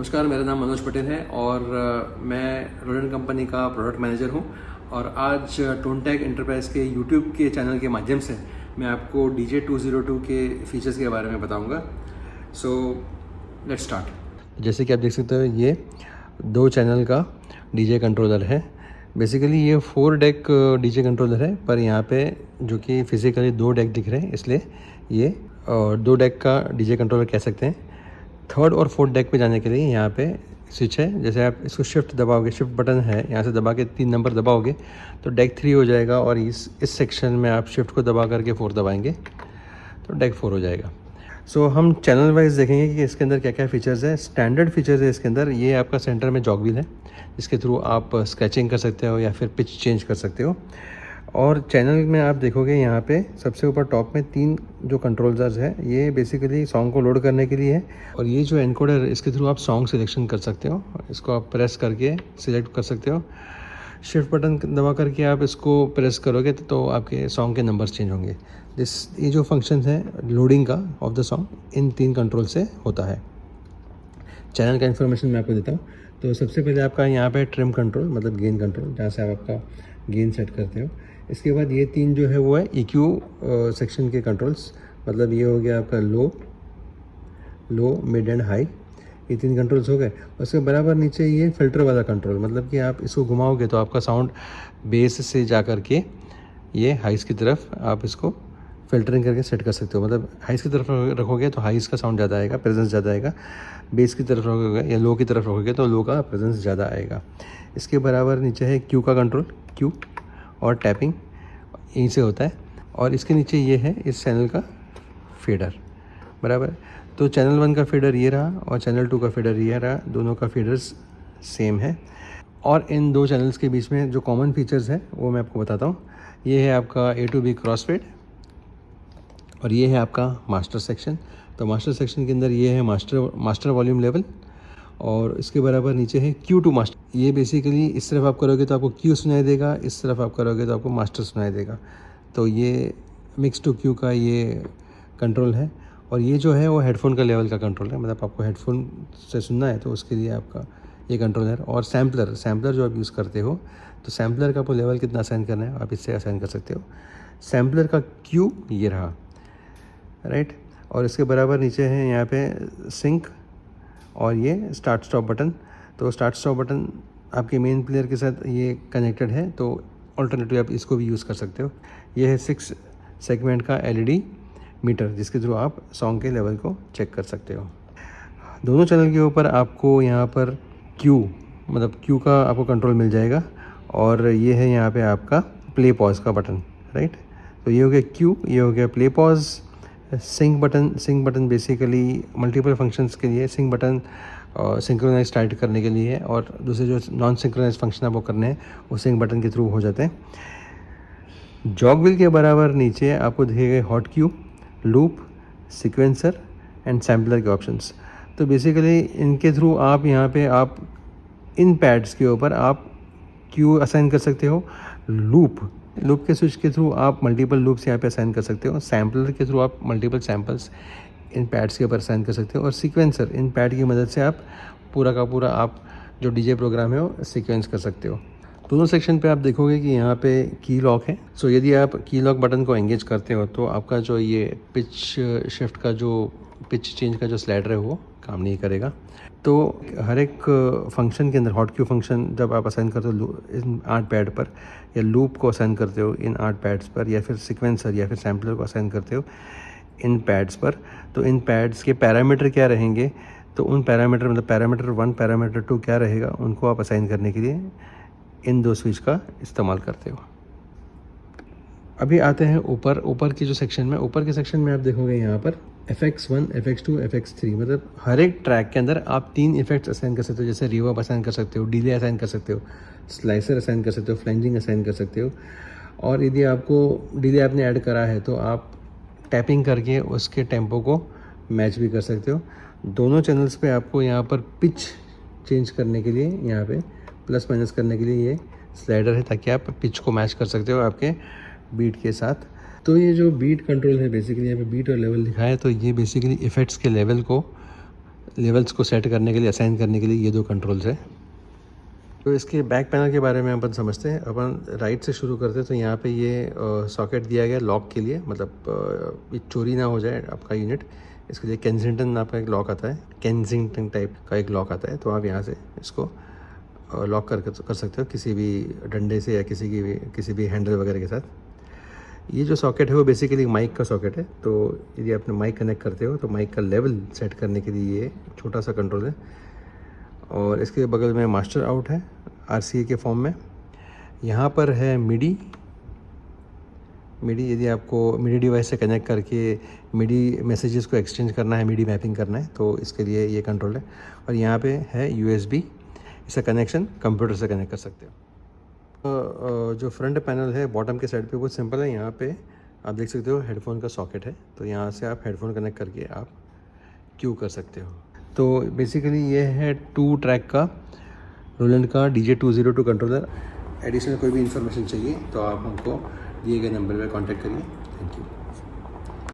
नमस्कार, मेरा नाम मनोज पटेल है और मैं रोडेंट कंपनी का प्रोडक्ट मैनेजर हूँ। और आज टोनटैग एंटरप्राइज के यूट्यूब के चैनल के माध्यम से मैं आपको DJ202 के फीचर्स के बारे में बताऊँगा। So let's start. जैसे कि आप देख सकते हो, ये 2 चैनल का डीजे कंट्रोलर है। बेसिकली ये 4 डेक डीजे कंट्रोलर है, पर यहाँ पे जो कि फिजिकली 2 डेक दिख रहे हैं, इसलिए ये 2 डेक का डीजे कंट्रोलर कह सकते हैं। 3rd और 4th डेक पे जाने के लिए यहाँ पे स्विच है। जैसे आप इसको शिफ्ट दबाओगे, शिफ्ट बटन है, यहाँ से दबा के 3 नंबर दबाओगे तो डेक 3 हो जाएगा, और इस सेक्शन में आप शिफ्ट को दबा करके 4 दबाएंगे तो डेक 4 हो जाएगा। सो हम चैनल वाइज देखेंगे कि इसके अंदर क्या क्या फीचर्स है। स्टैंडर्ड फीचर्स है इसके अंदर। ये आपका सेंटर में जॉग व्हील है, जिसके थ्रू आप स्क्रैचिंग कर सकते हो या फिर पिच चेंज कर सकते हो। और चैनल में आप देखोगे यहाँ पे सबसे ऊपर टॉप में 3 जो कंट्रोलर्स है, ये बेसिकली सॉन्ग को लोड करने के लिए है। और ये जो एनकोडर है, इसके थ्रू आप सॉन्ग सिलेक्शन कर सकते हो। इसको आप प्रेस करके सिलेक्ट कर सकते हो। शिफ्ट बटन दबा करके आप इसको प्रेस करोगे तो आपके सॉन्ग के नंबर्स चेंज होंगे। ये जो फंक्शन है लोडिंग का of the song, in 3 control से होता है। चैनल का इन्फॉर्मेशन मैं आपको देता हूँ। तो सबसे पहले आपका यहाँ पे ट्रिम कंट्रोल, मतलब गेन कंट्रोल, जहाँ से आप आपका गेन सेट करते हो। इसके बाद ये 3 जो है वो है EQ सेक्शन के कंट्रोल्स, मतलब ये हो गया आपका लो मिड एंड हाई, ये 3 कंट्रोल्स हो गए। उसके बराबर नीचे ये फ़िल्टर वाला कंट्रोल, मतलब कि आप इसको घुमाओगे तो आपका साउंड बेस से जा कर के ये हाइस की तरफ आप इसको फ़िल्टरिंग करके सेट कर सकते हो। मतलब हाइस की तरफ रखोगे तो हाइस का साउंड ज़्यादा आएगा, प्रेजेंस ज़्यादा आएगा। बेस की तरफ रखोगे या लो की तरफ रखोगे तो लो का प्रेजेंस ज़्यादा आएगा। इसके बराबर नीचे है क्यू का कंट्रोल, क्यू और टैपिंग यहीं से होता है। और इसके नीचे ये है इस चैनल का फेडर, बराबर। तो चैनल 1 का फेडर ये रहा और चैनल 2 का फेडर ये रहा, दोनों का फेडर्स सेम है। और इन 2 चैनल्स के बीच में जो कॉमन फीचर्स है वो मैं आपको बताता हूँ। ये है आपका A to B cross fade, और ये है आपका मास्टर सेक्शन। तो मास्टर सेक्शन के अंदर ये है मास्टर वॉल्यूम लेवल, और इसके बराबर नीचे है Q to मास्टर। ये बेसिकली इस तरफ आप करोगे तो आपको Q सुनाई देगा, इस तरफ आप करोगे तो आपको मास्टर सुनाई देगा। तो ये मिक्स टू Q का ये कंट्रोल है। और ये जो है वो हेडफोन का लेवल का कंट्रोल है, मतलब आपको हेडफोन से सुनना है तो उसके लिए आपका ये कंट्रोल है। और सैम्पलर जो आप यूज़ करते हो, तो सैम्पलर का आपको लेवल कितना असाइन करना है आप इससे असाइन कर सकते हो। सैम्पलर का Q ये रहा, राइट। और इसके बराबर नीचे है यहाँ पे सिंक और ये स्टार्ट स्टॉप बटन। तो स्टार्ट स्टॉप बटन आपके मेन प्लेयर के साथ ये कनेक्टेड है, तो ऑल्टरनेटिव आप इसको भी यूज़ कर सकते हो। ये है 6 सेगमेंट का LED मीटर, जिसके थ्रू आप सॉन्ग के लेवल को चेक कर सकते हो। दोनों चैनल के ऊपर आपको यहाँ पर Q का आपको कंट्रोल मिल जाएगा। और ये है यहाँ पे आपका प्ले पॉज का बटन, राइट। तो ये हो गया Q, ये हो गया play pause. Sync button basically multiple functions के लिए। सिंक बटन सिंक्रोनाइज स्टार्ट करने के लिए है, और दूसरे जो नॉन सिंक्रोनाइज फंक्शन आपको करने हैं वो सिंक बटन के थ्रू हो जाते हैं। जॉग व्हील के बराबर नीचे आपको दिखेगा hot Q, loop, sequencer and sampler के ऑप्शंस। तो बेसिकली इनके थ्रू आप यहाँ पे आप इन पैड्स के ऊपर आप क्यू असाइन कर सकते हो। लूप के स्विच के थ्रू आप मल्टीपल लूप्स यहाँ पे असाइन कर सकते हो। सैम्पलर के थ्रू आप मल्टीपल सैम्पल्स इन पैड्स के ऊपर असाइन कर सकते हो। और सीक्वेंसर, इन पैड की मदद से आप पूरा का पूरा आप जो डीजे प्रोग्राम है वो सीक्वेंस कर सकते हो। दोनों सेक्शन पे आप देखोगे कि यहाँ पे की लॉक है। सो यदि आप की लॉक बटन को एंगेज करते हो तो आपका जो ये पिच शिफ्ट का जो पिच चेंज का जो स्लाइडर है वो काम नहीं करेगा। तो हर एक फंक्शन के अंदर हॉट क्यू फंक्शन जब आप असाइन करते हो इन 8 पैड पर, या लूप को असाइन करते हो इन 8 पैड्स पर, या फिर सीक्वेंसर या फिर सैम्पलर को असाइन करते हो इन पैड्स पर, तो इन पैड्स के पैरामीटर क्या रहेंगे, तो उन पैरामीटर मतलब पैरामीटर 1 पैरामीटर 2 क्या रहेगा, उनको आप असाइन करने के लिए इन 2 स्विच का इस्तेमाल करते हो। अभी आते हैं ऊपर की जो सेक्शन में। ऊपर के सेक्शन में आप देखोगे यहाँ पर FX1, FX2, FX3, मतलब हर एक ट्रैक के अंदर आप 3 इफेक्ट्स असाइन कर सकते हो। जैसे रिवर्ब असाइन कर सकते हो, डिले असाइन कर सकते हो, स्लाइसर असाइन कर सकते हो, फ्लेंजिंग असाइन कर सकते हो। और यदि आपको डिले आपने ऐड करा है तो आप टैपिंग करके उसके टेम्पो को मैच भी कर सकते हो। दोनों चैनल्स पे आपको यहाँ पर पिच चेंज करने के लिए, यहाँ पे प्लस माइनस करने के लिए ये स्लाइडर है, ताकि आप पिच को मैच कर सकते हो आपके बीट के साथ। तो ये जो बीट कंट्रोल है, बेसिकली यहाँ पे बीट और लेवल लिखा है, तो ये बेसिकली इफ़ेक्ट्स के लेवल को लेवल्स को सेट करने के लिए, असाइन करने के लिए ये 2 कंट्रोल्स है। तो इसके बैक पैनल के बारे में अपन समझते हैं। अपन राइट से शुरू करते हैं तो यहाँ पे ये सॉकेट दिया गया लॉक के लिए, मतलब ये चोरी ना हो जाए आपका यूनिट। इसके लिए केंजिंगटन आपका एक लॉक आता है, केंजिंगटन टाइप का एक लॉक आता है। तो आप यहाँ से इसको लॉक कर सकते हो किसी भी डंडे से या किसी भी हैंडल वगैरह के साथ। ये जो सॉकेट है वो बेसिकली माइक का सॉकेट है। तो यदि आपने माइक कनेक्ट करते हो तो माइक का लेवल सेट करने के लिए ये छोटा सा कंट्रोल है। और इसके बगल में मास्टर आउट है RCA के फॉर्म में। यहाँ पर है मिडी। यदि आपको मिडी डिवाइस से कनेक्ट करके मिडी मैसेजेस को एक्सचेंज करना है, मिडी मैपिंग करना है, तो इसके लिए ये कंट्रोल है। और यहाँ पे है USB, इसका कनेक्शन कंप्यूटर से कनेक्ट कर सकते हो। जो फ्रंट पैनल है बॉटम के साइड पे बहुत सिंपल है। यहाँ पे आप देख सकते हो हेडफोन का सॉकेट है, तो यहाँ से आप हेडफोन कनेक्ट करके आप क्यू कर सकते हो। तो बेसिकली ये है 2 ट्रैक का रोलैंड का DJ202 कंट्रोलर। एडिशनल कोई भी इन्फॉर्मेशन चाहिए तो आप हमको दिए गए नंबर पर कॉन्टैक्ट करिए। Thank you.